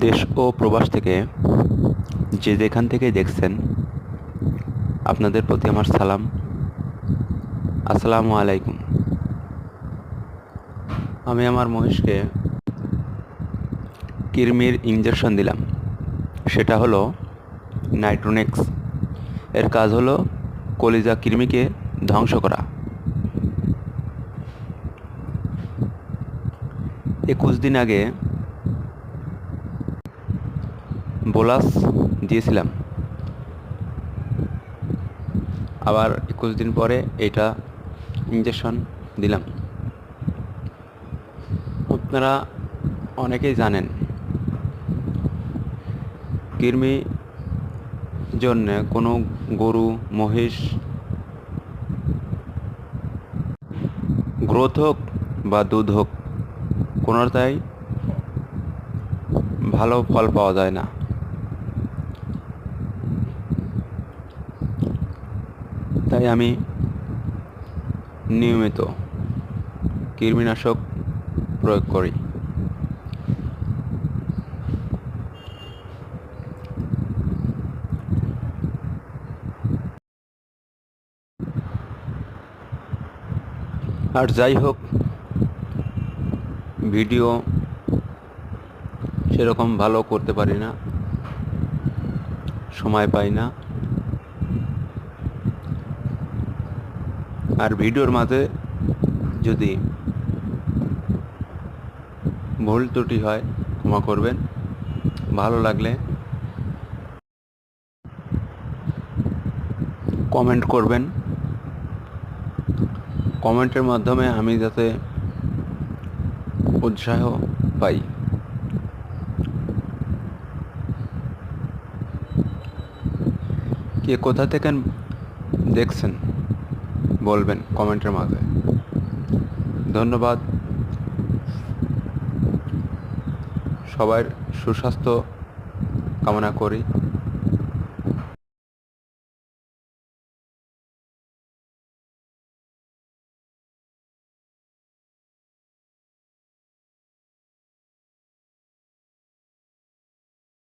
দেশ ও প্রবাস থেকে যে যেখান থেকে দেখছেন আপনাদের প্রতি আমার সালাম। আসসালামু আলাইকুম। আমি আমার মহিষকে কৃমির ইঞ্জেকশন দিলাম, সেটা হলো নাইট্রোনেক্স। এর কাজ হলো কলিজা কৃমিকে ধ্বংস করা। 21 দিন আগে বোলাস দিয়েছিলাম, আবার 21 দিন পরে এটা ইঞ্জেকশন দিলাম। আপনারা অনেকেই জানেন কৃমি জন্যে কোনো গরু মহিষ গ্রোথ হোক বা দুধ হোক, কোনোটাই ভালো ফল পাওয়া যায় না। তাই আমি নিয়মিত কৃমিনাশক প্রয়োগ করি। আর যাই হোক, ভিডিও সেরকম ভালো করতে পারি না, সময় পাই না। আর ভিডিওর মাঝে যদি ভুল ত্রুটি হয় ক্ষমা করবেন। ভালো লাগলে কমেন্ট করবেন। কমেন্টের মাধ্যমে আমি যাতে উৎসাহ পাই। কে কোথা থেকে দেখছেন বলবেন কমেন্টের মাঝে। ধন্যবাদ। সবার সুস্বাস্থ্য কামনা করি।